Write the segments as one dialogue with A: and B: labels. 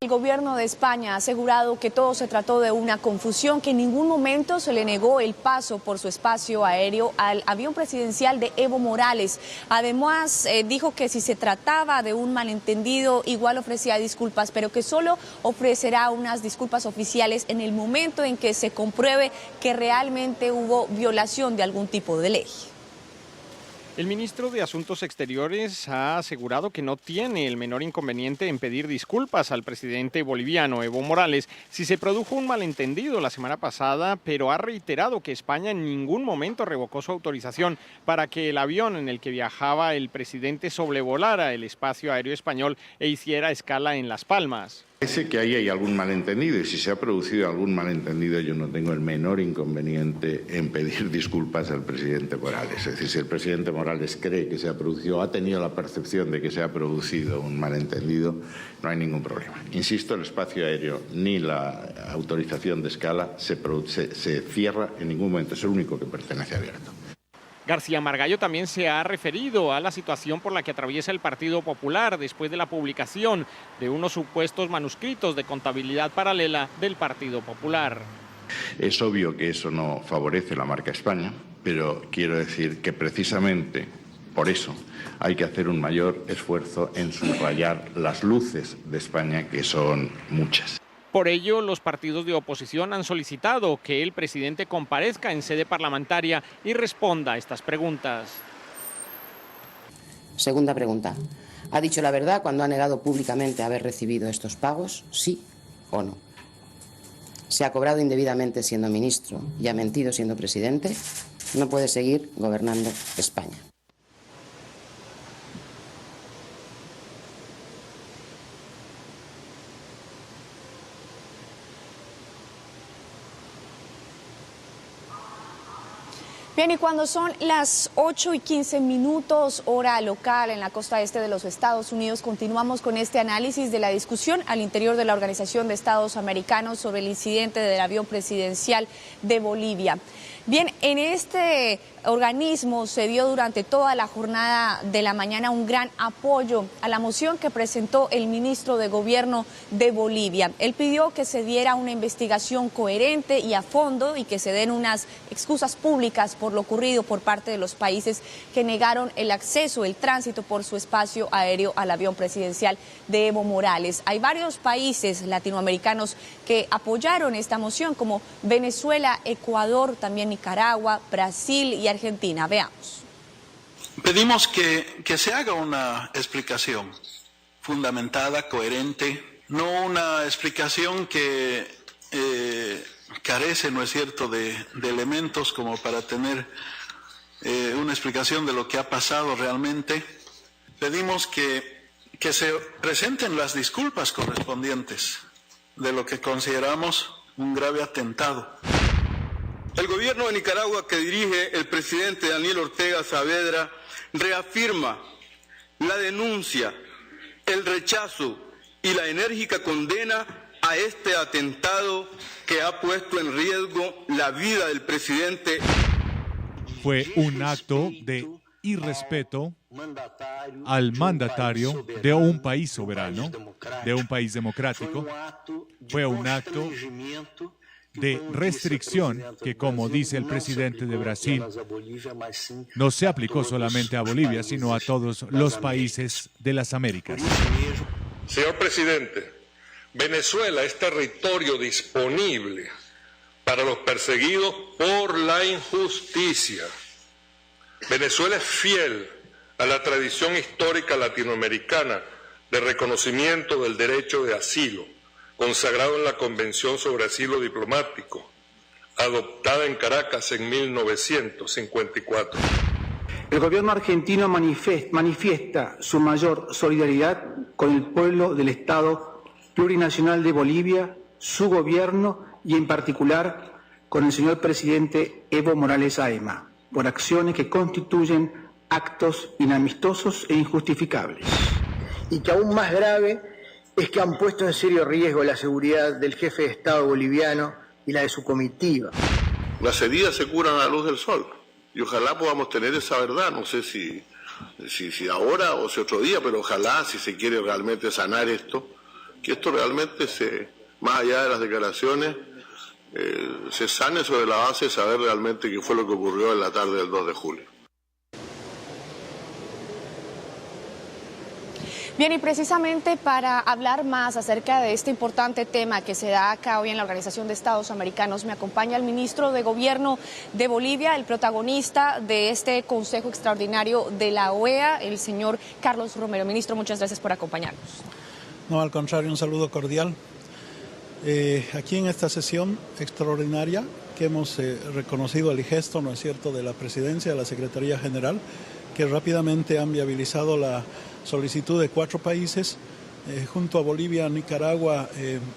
A: gobierno de España ha asegurado que todo se trató de una confusión, que en ningún momento se le negó el paso por su espacio aéreo al avión presidencial de Evo Morales. Además, dijo que si se trataba de un malentendido, igual ofrecía disculpas, pero que solo ofrecerá unas disculpas oficiales en el momento en que se compruebe que realmente hubo violación de algún tipo de ley.
B: El ministro de Asuntos Exteriores ha asegurado que no tiene el menor inconveniente en pedir disculpas al presidente boliviano Evo Morales si se produjo un malentendido la semana pasada, pero ha reiterado que España en ningún momento revocó su autorización para que el avión en el que viajaba el presidente sobrevolara el espacio aéreo español e hiciera escala en Las Palmas.
C: Parece que ahí hay algún malentendido y si se ha producido algún malentendido yo no tengo el menor inconveniente en pedir disculpas al presidente Morales. Es decir, si el presidente Morales cree que se ha producido, ha tenido la percepción de que se ha producido un malentendido, no hay ningún problema. Insisto, el espacio aéreo ni la autorización de escala se cierra en ningún momento, es el único que pertenece abierto.
B: García Margallo también se ha referido a la situación por la que atraviesa el Partido Popular después de la publicación de unos supuestos manuscritos de contabilidad paralela del Partido Popular.
C: Es obvio que eso no favorece la marca España, pero quiero decir que precisamente por eso hay que hacer un mayor esfuerzo en subrayar las luces de España, que son muchas.
B: Por ello, los partidos de oposición han solicitado que el presidente comparezca en sede parlamentaria y responda a estas preguntas.
D: Segunda pregunta. ¿Ha dicho la verdad cuando ha negado públicamente haber recibido estos pagos? ¿Sí o no? ¿Se ha cobrado indebidamente siendo ministro y ha mentido siendo presidente? No puede seguir gobernando España.
A: Bien, y cuando son las 8:15, hora local en la costa este de los Estados Unidos, continuamos con este análisis de la discusión al interior de la Organización de Estados Americanos sobre el incidente del avión presidencial de Bolivia. Bien, en este organismo se dio durante toda la jornada de la mañana un gran apoyo a la moción que presentó el ministro de Gobierno de Bolivia. Él pidió que se diera una investigación coherente y a fondo y que se den unas excusas públicas por lo ocurrido por parte de los países que negaron el acceso, el tránsito por su espacio aéreo al avión presidencial de Evo Morales. Hay varios países latinoamericanos que apoyaron esta moción, como Venezuela, Ecuador, también Nicaragua, Brasil y Argentina. Veamos.
E: Pedimos que se haga una explicación fundamentada, coherente, no una explicación que carece, ¿no es cierto?, de elementos como para tener una explicación de lo que ha pasado realmente. Pedimos que se presenten las disculpas correspondientes de lo que consideramos un grave atentado.
F: El gobierno de Nicaragua, que dirige el presidente Daniel Ortega Saavedra, reafirma la denuncia, el rechazo y la enérgica condena a este atentado que ha puesto en riesgo la vida del presidente.
G: Fue un acto de irrespeto al mandatario de un país soberano, de un país democrático. Fue un acto de restricción que, como dice el presidente de Brasil, no se aplicó solamente a Bolivia, sino a todos los países de las Américas.
H: Señor presidente, Venezuela es territorio disponible para los perseguidos por la injusticia. Venezuela es fiel a la tradición histórica latinoamericana de reconocimiento del derecho de asilo, consagrado en la Convención sobre Asilo Diplomático, adoptada en Caracas en 1954.
I: El gobierno argentino manifiesta su mayor solidaridad con el pueblo del Estado plurinacional de Bolivia, su gobierno y en particular con el señor presidente Evo Morales Aema, por acciones que constituyen actos inamistosos e injustificables.
J: Y que aún más grave es que han puesto en serio riesgo la seguridad del jefe de Estado boliviano y la de su comitiva.
K: Las heridas se curan a la luz del sol y ojalá podamos tener esa verdad, no sé si ahora o si otro día, pero ojalá, si se quiere realmente sanar esto, que esto realmente más allá de las declaraciones, se sane sobre la base de saber realmente qué fue lo que ocurrió en la tarde del 2 de julio.
A: Bien, y precisamente para hablar más acerca de este importante tema que se da acá hoy en la Organización de Estados Americanos, me acompaña el ministro de Gobierno de Bolivia, el protagonista de este Consejo Extraordinario de la OEA, el señor Carlos Romero. Ministro, muchas gracias por acompañarnos.
L: No, al contrario, un saludo cordial. Aquí en esta sesión extraordinaria que hemos reconocido el gesto, ¿no es cierto?, de la Presidencia, de la Secretaría General, que rápidamente han viabilizado la solicitud de 4 países, junto a Bolivia, Nicaragua,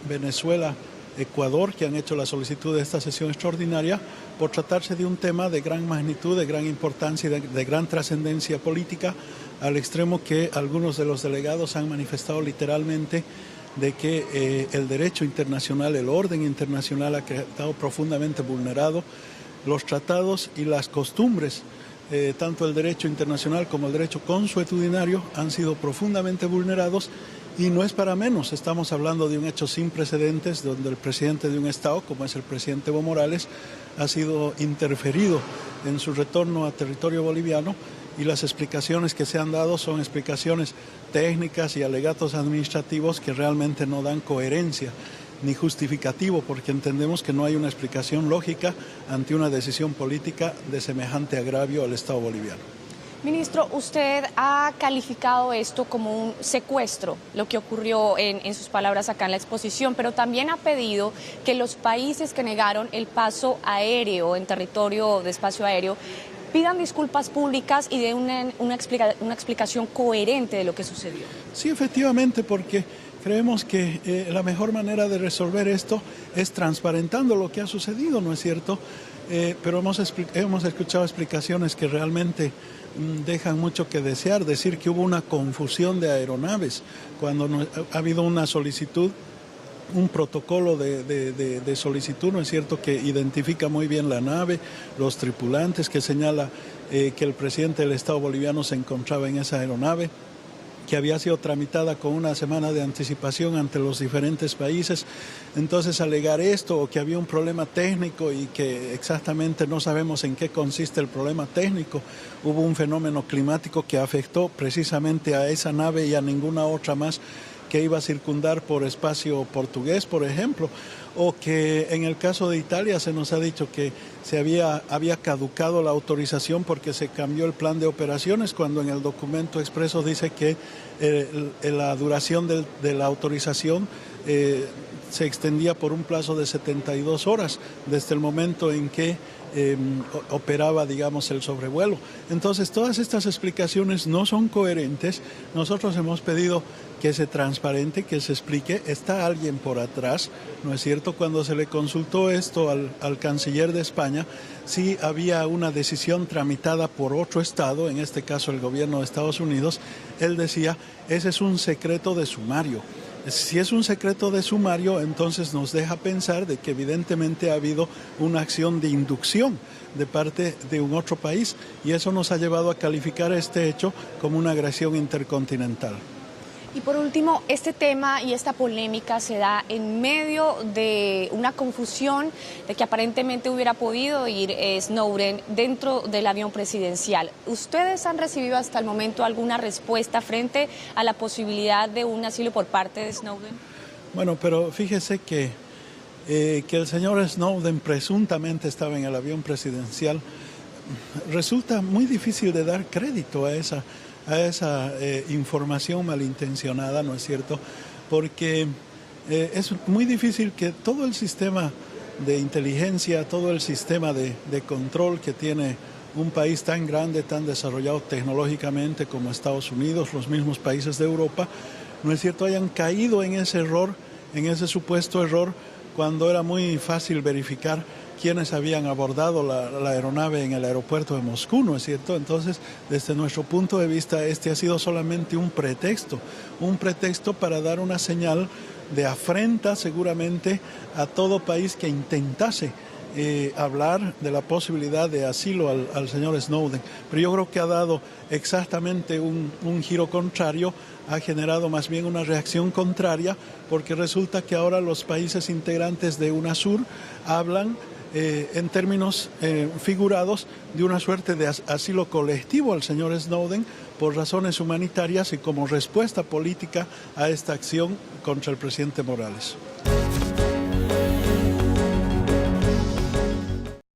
L: Venezuela, Ecuador, que han hecho la solicitud de esta sesión extraordinaria, por tratarse de un tema de gran magnitud, de gran importancia y de gran trascendencia política, al extremo que algunos de los delegados han manifestado literalmente de que el derecho internacional, el orden internacional ha quedado profundamente vulnerado, los tratados y las costumbres, tanto el derecho internacional como el derecho consuetudinario, han sido profundamente vulnerados, y no es para menos. Estamos hablando de un hecho sin precedentes, donde el presidente de un Estado, como es el presidente Evo Morales, ha sido interferido en su retorno a territorio boliviano, y las explicaciones que se han dado son explicaciones técnicas y alegatos administrativos que realmente no dan coherencia ni justificativo, porque entendemos que no hay una explicación lógica ante una decisión política de semejante agravio al Estado boliviano.
A: Ministro, usted ha calificado esto como un secuestro, lo que ocurrió en sus palabras acá en la exposición, pero también ha pedido que los países que negaron el paso aéreo en territorio de espacio aéreo pidan disculpas públicas y den una explicación coherente de lo que sucedió. Sí, efectivamente, porque creemos que la mejor manera de resolver esto es transparentando lo que ha sucedido, ¿no es cierto? Pero hemos escuchado explicaciones que realmente dejan mucho que desear. Decir que hubo una confusión de aeronaves cuando ha habido una solicitud, un protocolo de solicitud, ¿no es cierto?, que identifica muy bien la nave, los tripulantes, que señala que el presidente del Estado boliviano se encontraba en esa aeronave, que había sido tramitada con una semana de anticipación ante los diferentes países. Entonces, alegar esto, o que había un problema técnico y que exactamente no sabemos en qué consiste el problema técnico, hubo un fenómeno climático que afectó precisamente a esa nave y a ninguna otra más que iba a circundar por espacio portugués, por ejemplo, o que en el caso de Italia se nos ha dicho que había caducado la autorización porque se cambió el plan de operaciones, cuando en el documento expreso dice que la duración de la autorización se extendía por un plazo de 72 horas desde el momento en que operaba, digamos, el sobrevuelo. Entonces, todas estas explicaciones no son coherentes. Nosotros hemos pedido que se transparente, que se explique. Está alguien por atrás, ¿no es cierto? Cuando se le consultó esto al canciller de España, sí había una decisión tramitada por otro Estado, en este caso el gobierno de Estados Unidos. Él decía, ese es un secreto de sumario. Si es un secreto de sumario, entonces nos deja pensar de que evidentemente ha habido una acción de inducción de parte de un otro país, y eso nos ha llevado a calificar este hecho como una agresión intercontinental. Y por último, este tema y esta polémica se da en medio de una confusión de que aparentemente hubiera podido ir Snowden dentro del avión presidencial. ¿Ustedes han recibido hasta el momento alguna respuesta frente a la posibilidad de un asilo por parte de Snowden? Bueno, pero fíjese que el señor Snowden presuntamente estaba en el avión presidencial. Resulta muy difícil de dar crédito a esa información malintencionada, ¿no es cierto? Porque es muy difícil que todo el sistema de inteligencia, todo el sistema de control que tiene un país tan grande, tan desarrollado tecnológicamente como Estados Unidos, los mismos países de Europa, ¿no es cierto?, hayan caído en ese error, en ese supuesto error, cuando era muy fácil verificar quienes habían abordado la aeronave en el aeropuerto de Moscú, ¿no es cierto? Entonces, desde nuestro punto de vista, este ha sido solamente un pretexto para dar una señal de afrenta seguramente a todo país que intentase
L: hablar de la posibilidad de asilo al señor Snowden. Pero yo creo que ha dado exactamente un giro contrario, ha generado más bien una reacción contraria, porque resulta que ahora los países integrantes de UNASUR hablan en términos figurados de una suerte de asilo colectivo al señor Snowden por razones humanitarias y como respuesta política a esta acción contra el presidente Morales.